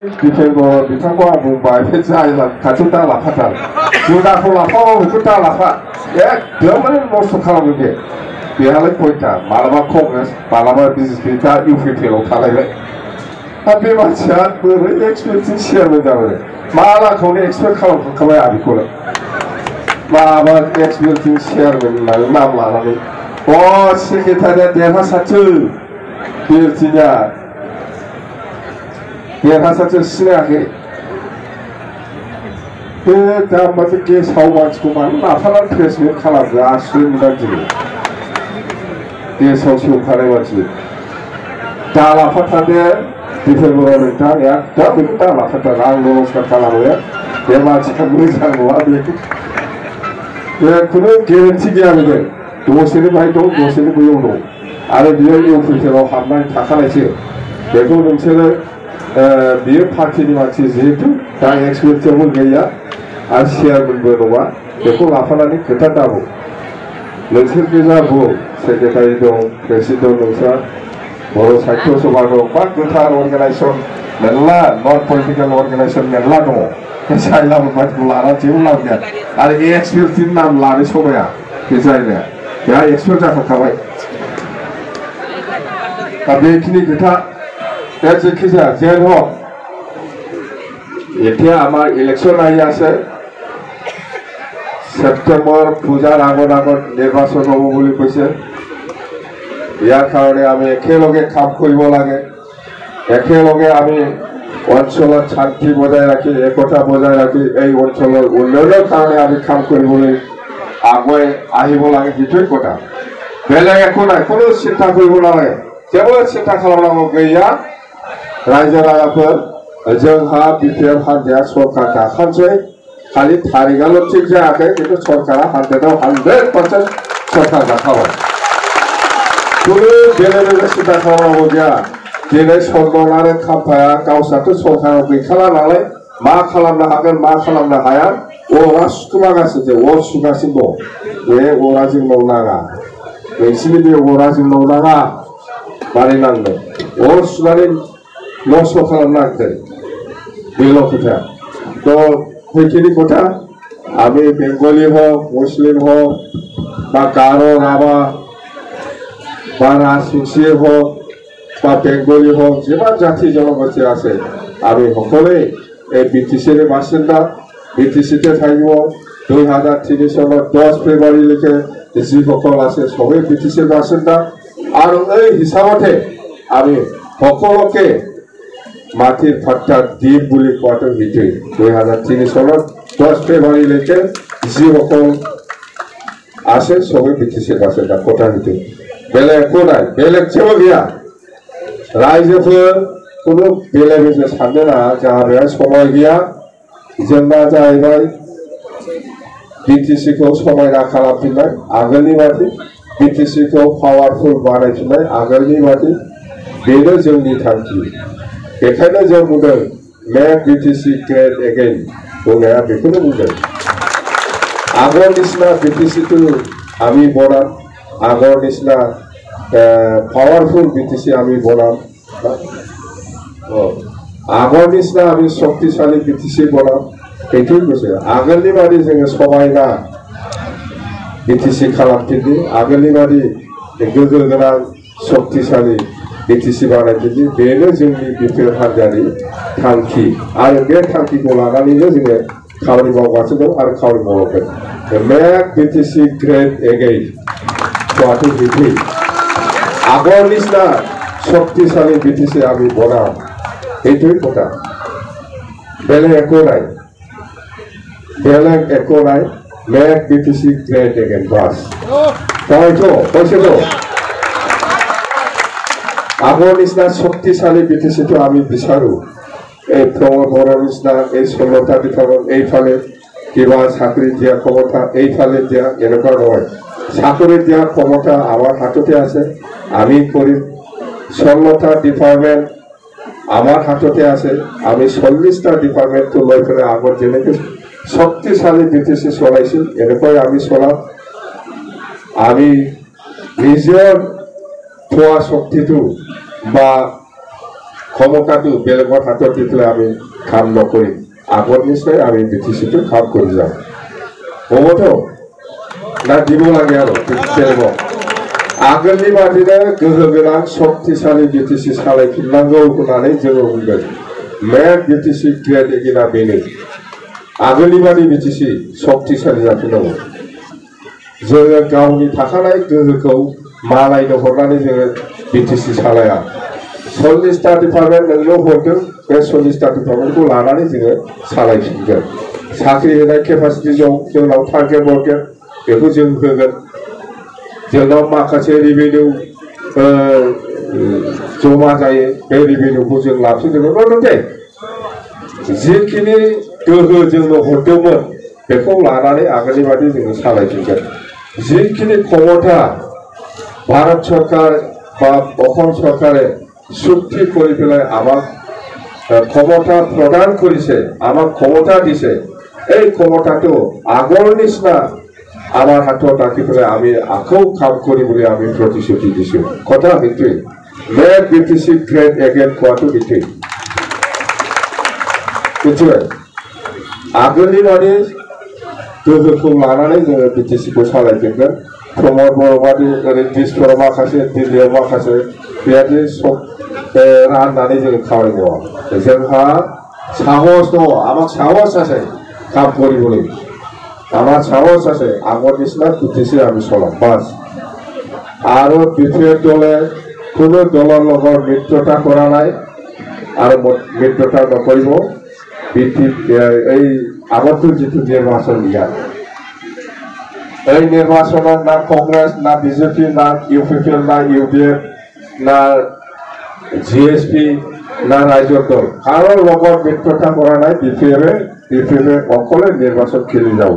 बिथांखौ बुंबाय बे जायला खाथियाव दा लाफाथार जुदाखौ लाफाबा बेखौ दा लाफा एकदम माने नस्थ' खालामो बेहालाय खयथा मालाबा कंग्रेस मालाबा बिजेपि दा इउपिपिएलआव थालायबाय दा बे मानसिया बोरै एक्सपेक्टिं चेयारमेन जाबाय मालाखौनो एक्सपेक्ट खालामखांखाबाय आं बेखौनो माबा एक्सपेक्टिं चेयारमेन होननानै नाम लानानै सेक्रेटारिया देरहासारसो बिएलटिनिया देरहासारसो सिनायाखै बे दा माथो गेसाव मानसिखौ मानो लाफानानै प्रेसमेन्ट खालामो आसुरि मोनदां दिनै गेसाव सेवखानाय मानसि दा लाफाथारदे दिफेनबराव नोंथां एकदम बेखौ दा लाफाथार आं नमस्कार खालामो बे मानसिया मोजां नङा बेखौनो गेरेन्टि गैया बेनो दसेनो बाहाय दं दसेनो बैयाव दं आरो बियो इउपिपिएलआव हाबनानै थाखानायसो बेखौ नोंसोरो बियो पार्टिनि मानसि जिहेतु दा एक्सपेक्टिंबो गैया आरो चेयारमेनबो नङा बेखौ लाफानानै खोथा दाबुं नोंसोर गोजा बुं सेक्रेटारि दं प्रेसिडेन्ट नोंस्रा बर' साहित्य सभा दं बा गोथार अर्गानाइजेसन मेरला नन पलिटिकेल अर्गानाइजेसन मेरला दङ बे जायलाबो मानसिखौ लानानै जेबो लाब गैया आरो एक्सपेक्टनि नाम लानो समाया बे जायगाया बेहा एक्सपेक्ट जाखांखाबाय दा बेखिनि खोथा जेखिजाया जेन হোক এতিয়া আমাৰ ইলেকশ্যন আহি আছে সেপ্টেম্বৰ পূজাৰ আগত নিৰ্বাচন হ'ব বুলি কৈছে ইয়াৰ কাৰণে আমি একেলগে কাম কৰিব লাগে একেলগে আমি অঞ্চলত শান্তি বজাই ৰাখি একতা বজাই ৰাখি এই অঞ্চলৰ উন্নয়নৰ কাৰণে আমি কাম কৰিবলৈ আগুৱাই আহিব লাগে সেইটোৱেই কথা বেলেগ একো নাই কোনো চিন্তা কৰিব নালাগে जेबो चिन्ता खालामनांगौ गैया रायजो राजाफोर जोंहा बिपिएल हानजाया सरकार दाखानोसै खालि थारिखआल' थिग जायाखै खिन्थु सरकारा 100% सरकार दाखाबाय खुनु बेले बेले चिन्ता खालामनांगौ गैया दिनै सनमान आरो खाम्फाया गावस्राथ' सरकाराव गैखाला नालाय मा खालामनो हागोन मा खालामनो हाया अरा सुखुमागासिनो अर सुगासिनो दं बे अरा जोंनाव नाङा नोंसिनि बे अरा जोंनाव नाङा मानिनांगोन अर सुनानै नस्थ' खालामनांगोन बेल' खोथा तो সেইখিনি কথা আমি বেঙ্গলি হোক মুসলিম হোক বা গারো রাভা বা রাজবংশী হোক বা বেঙ্গলি হোক যেমান জাতি জনগোষ্ঠী আছে আমি সকলেই এই বিটিচিৰ বাসিন্দা বিটিচিতে থাকিব 2003 চনৰ 10 ফেব্ৰুৱাৰীলৈকে যিসকল আছে সবেই বিটিচিৰ বাসিন্দা আৰ এই হিসাবতে আমি সকলকে মাটিৰ ফাট্টা দ্বীপ বুলি কোৱাটো সেইটোৱেই 2003 চনত 10 ফেব্ৰুৱাৰীলৈকে যিসকল আছে সবেই বিটিচিৰ বাসিন্দা কথা সেইটো বেলেগ একো নাই বেলেগ যেবো গैया रायजोफोर কোনো बेले बेजे साननो नाङा जोंहा बेहाय समय गैया जोंना जाहैबाय बिटिसिखौ समायना खालामफिननाय आगोलनि बादि बिटिसिखौ पावारफुल बानायफिननाय आगोलनि बादि बेनो जोंनि थांखि बेखायनो जों बुंदों मेक बिटिसि ग्रेट एगेन बुंनाया बेखौनो बुंदों आगर निसिना बिटिसिखौ आमी बनाम आगर निसिना पावारफुल बिटिसि आमी बनाम आगर निसिना आमी शक्तिशाली बिटिसि बनाम बेखौ बुंसै आगोलनि बादि जोङो समायना बिटिसि खालामफिननि आगोलनि बादि गोहो गोनां शक्तिशाली बिटिसि बानायफिननि बेनो जोंनि बिपिएल हानजानि थांखि आरो बे थांखिखौ लानानैनो जोङो खामानि मावगासिनो दं आरो खामानि मावगोन मेक बिटिसि ग्रेट एगेन कोवाটো बिदि आगर निसिना शक्तिशाली बिटिसि आमी बनाम এইটোই কথা বেলেগ একো নাই मेक बिटिसि ग्रेट एगेन बास तो कैसे आगर निसिना शक्तिशाली बिटिसि तो आमी बिचारू এই প্রমোদ বড় নিচিনা এই 16টা ডিপার্টমেন্ট এইফালে কিবা চাকৰি দিয়া ক্ষমতা এইফালে দিয়া এনেকুৱা নহয় চাকৰি দিয়া ক্ষমতা আমাৰ হাততে আছে আমি কৰিম 16টা ডিপার্টমেন্ট আমার হাততে আছে আমি 40টা ডিপার্টমেন্টটো লৈ পেলাই আগত যেনেকৈ শক্তিশালী বিটিসি চলাইছিল এনেকৈ আমি চলাম আমি নিজৰ থোৱা শক্তিটো বা ক্ষমতাটো বেলেগৰ হাতত দি পেলাই আমি কাম নকৰিম আগৰ নিচিনাই আমি বিটিচিটো কাম কৰি যাম হ'বতো না দিব লাগে আৰু বেলেগক आगोलनि बादिनो गोहो गोनां शक्तिशाली बिटिसि सालायफिननांगौ होननानै जोङो बुंगोन मेन बिटिसि ग्रेड एगेना बेनो आगोलनि बादि बिटिसि शक्तिशाली जाफिननांगौ जोङो गावनि थाखानाय गोहोखौ मालायनो हरनानै जोङो बिटिसि सालाया 40टा डिपार्टमेन्ट नोंनो हरदों बे 40टा डिपार्टमेन्टखौ लानानै जोङो सालायफिनगोन साख्रि होनाय केपासिटि दं जोंनाव टारगेट हरगोन बेखौ जों होगोन जोंनाव माखासे रिभिनिउ जमा जायो बे रिभिनिउखौ जों लाफिनजोबगोन दे जिखिनि गोहो जोंनो हरदोंमोन बेखौ लानानै आगोलनि बादि जोङो सालायफिनगोन जिखिनि ক্ষমতা भारत सरकार বা অসম চৰকাৰে চুক্তি কৰি পেলাই আমাক ক্ষমতা প্ৰদান কৰিছে আমাক ক্ষমতা দিছে এই ক্ষমতাটো আগৰ নিচিনা আমাৰ হাতত ৰাখি পেলাই আমি আকৌ কাম কৰি বলে আমি প্ৰতিশ্ৰুতি দিছো কথা সেইটোৱে মেক বিটিসি গ্ৰেড এগেন কোৱাটো সেইটোৱে বুঝিলে आगोलनि बादि गोहोखौ लानानै जोङो बिटिसिखौ सालायफिनगोन प्रमद बर'बादि ओरै दिसफोराव माखासे दिल्लीयाव माखासे बेबायदि राननानै जोङो खामानि मावा जोंहा साहस दङ আমাক সাহস আছে কাম কৰিবলৈ আমাৰ সাহস আছে আগৰ নিচিনা বিটিসি আমি চলাম বাস আৰু বিটিএ দলে কোনো দলৰ লগত মিত্ৰতা কৰা নাই আৰু মিত্ৰতা নকৰিব এই আগতো যিটো নিৰ্বাচন দিয়া এই নিৰ্বাচনত না কংগ্ৰেছ না বিজেপি না ইউপিপিএল না ইউডিএফ না জিএসপি না ৰাইজৰ দল কাৰো লগত মিত্ৰতা কৰা নাই বিপিএফে অকলে নিৰ্বাচন খেলি যাব